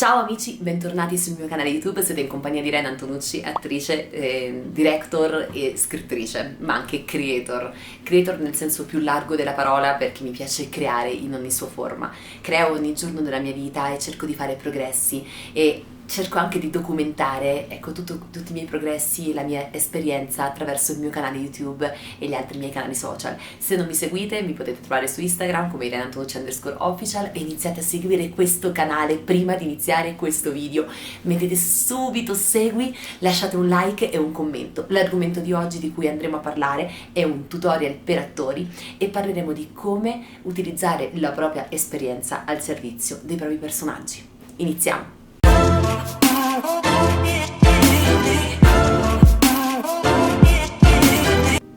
Ciao amici, bentornati sul mio canale YouTube, siete in compagnia di Rena Antonucci, attrice, director e scrittrice, ma anche creator. Creator nel senso più largo della parola perché mi piace creare in ogni sua forma. Creo ogni giorno della mia vita e cerco di fare progressi e cerco anche di documentare, ecco, tutti i miei progressi e la mia esperienza attraverso il mio canale YouTube e gli altri miei canali social. Se non mi seguite mi potete trovare su Instagram come irenantonucci_official e iniziate a seguire questo canale prima di iniziare questo video. Mettete subito segui, lasciate un like e un commento. L'argomento di oggi di cui andremo a parlare è un tutorial per attori e parleremo di come utilizzare la propria esperienza al servizio dei propri personaggi. Iniziamo!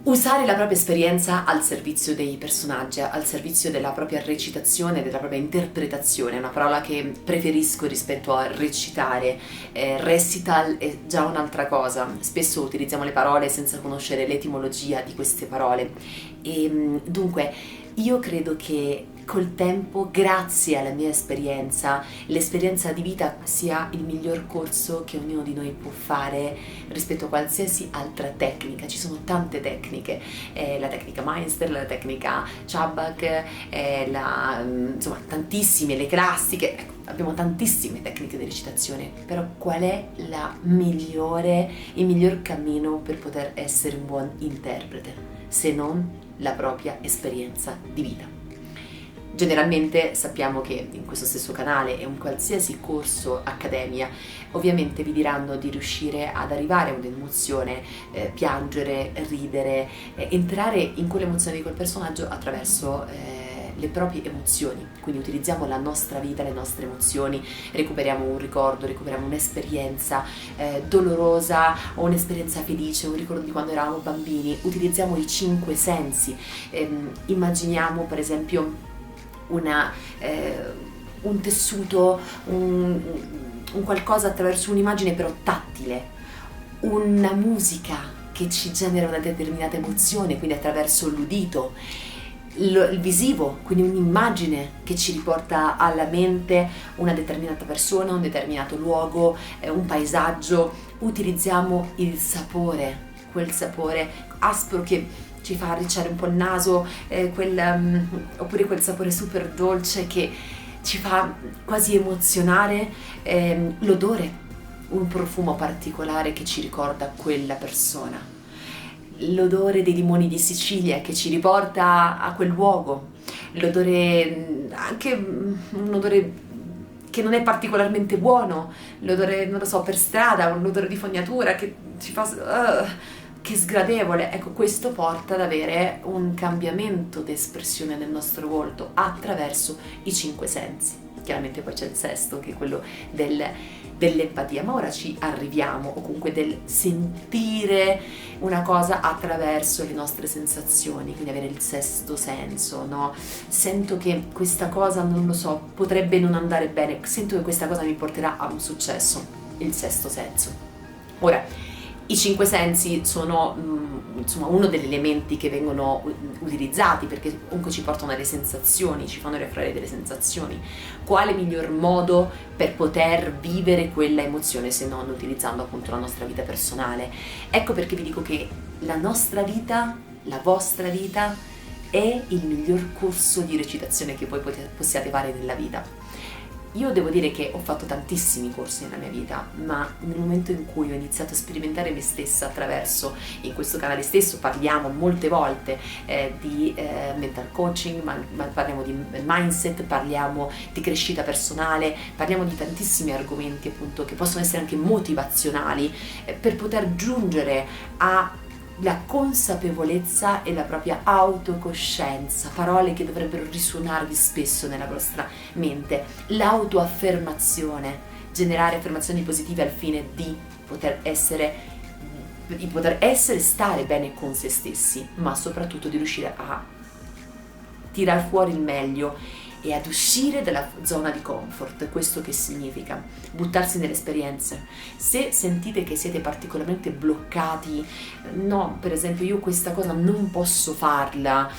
Usare la propria esperienza al servizio dei personaggi, al servizio della propria recitazione, della propria interpretazione, è una parola che preferisco rispetto a recitare. Recital è già un'altra cosa, spesso utilizziamo le parole senza conoscere l'etimologia di queste parole e dunque io credo che col tempo, grazie alla mia esperienza, l'esperienza di vita sia il miglior corso che ognuno di noi può fare rispetto a qualsiasi altra tecnica. Ci sono tante tecniche, la tecnica Meister, la tecnica Chabak, insomma tantissime, le classiche, ecco, abbiamo tantissime tecniche di recitazione, però qual è il miglior cammino per poter essere un buon interprete, se non la propria esperienza di vita? Generalmente sappiamo che in questo stesso canale e in qualsiasi corso accademia ovviamente vi diranno di riuscire ad arrivare a un'emozione, piangere, ridere, entrare in quell'emozione di quel personaggio attraverso le proprie emozioni. Quindi utilizziamo la nostra vita, le nostre emozioni, recuperiamo un ricordo, recuperiamo un'esperienza dolorosa o un'esperienza felice, un ricordo di quando eravamo bambini. Utilizziamo i 5 sensi, immaginiamo per esempio un tessuto, un qualcosa attraverso un'immagine però tattile, una musica che ci genera una determinata emozione, quindi attraverso l'udito, il visivo, quindi un'immagine che ci riporta alla mente una determinata persona, un determinato luogo, un paesaggio. Utilizziamo il sapore, quel sapore aspro che ci fa arricciare un po' il naso, oppure quel sapore super dolce che ci fa quasi emozionare, l'odore, un profumo particolare che ci ricorda quella persona, l'odore dei limoni di Sicilia che ci riporta a quel luogo, l'odore, anche un odore che non è particolarmente buono, l'odore, non lo so, per strada, un odore di fognatura che ci fa che sgradevole. Ecco, questo porta ad avere un cambiamento di espressione nel nostro volto attraverso i 5 sensi. Chiaramente poi c'è il sesto, che è quello dell'empatia, ma ora ci arriviamo, o comunque del sentire una cosa attraverso le nostre sensazioni, quindi avere il sesto senso, no? Sento che questa cosa, non lo so, potrebbe non andare bene, sento che questa cosa mi porterà a un successo, il sesto senso. Ora, i 5 sensi sono insomma uno degli elementi che vengono utilizzati perché comunque ci portano alle sensazioni, ci fanno riflettere delle sensazioni. Quale miglior modo per poter vivere quella emozione se non utilizzando appunto la nostra vita personale? Ecco perché vi dico che la nostra vita, la vostra vita, è il miglior corso di recitazione che voi possiate fare nella vita. Io devo dire che ho fatto tantissimi corsi nella mia vita, ma nel momento in cui ho iniziato a sperimentare me stessa attraverso, in questo canale stesso parliamo molte volte di mental coaching, ma parliamo di mindset, parliamo di crescita personale, parliamo di tantissimi argomenti appunto che possono essere anche motivazionali per poter giungere a la consapevolezza e la propria autocoscienza, parole che dovrebbero risuonarvi spesso nella vostra mente, l'autoaffermazione, generare affermazioni positive al fine di poter essere, stare bene con se stessi, ma soprattutto di riuscire a tirar fuori il meglio e ad uscire dalla zona di comfort. Questo che significa? Buttarsi nelle esperienze. Se sentite che siete particolarmente bloccati, no, per esempio io questa cosa non posso farla,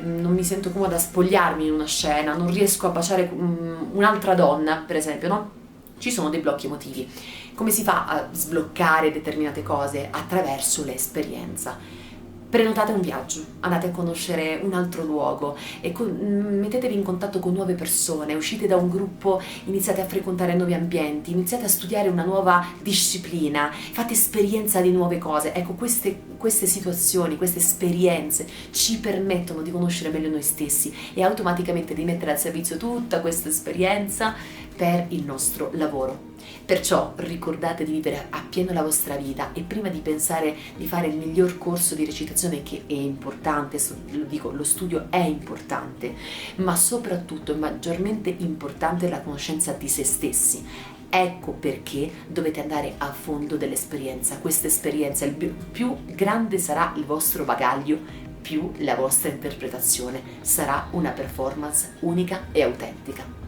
non mi sento comoda a spogliarmi in una scena, non riesco a baciare un'altra donna, per esempio, no? ci sono dei blocchi emotivi. Come si fa a sbloccare determinate cose? Attraverso l'esperienza. Prenotate un viaggio, andate a conoscere un altro luogo e mettetevi in contatto con nuove persone, uscite da un gruppo, iniziate a frequentare nuovi ambienti, iniziate a studiare una nuova disciplina, fate esperienza di nuove cose. Ecco, queste situazioni, queste esperienze ci permettono di conoscere meglio noi stessi e automaticamente di mettere al servizio tutta questa esperienza per il nostro lavoro. Perciò ricordate di vivere appieno la vostra vita e prima di pensare di fare il miglior corso di recitazione, che è importante, lo dico, lo studio è importante, ma soprattutto è maggiormente importante la conoscenza di se stessi. Ecco perché dovete andare a fondo dell'esperienza. Questa esperienza, più grande sarà il vostro bagaglio, più la vostra interpretazione sarà una performance unica e autentica.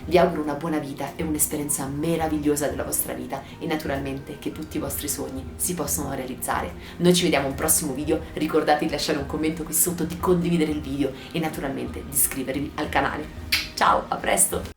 Vi auguro una buona vita e un'esperienza meravigliosa della vostra vita e naturalmente che tutti i vostri sogni si possano realizzare. Noi ci vediamo a un prossimo video, ricordate di lasciare un commento qui sotto, di condividere il video e naturalmente di iscrivervi al canale. Ciao, a presto!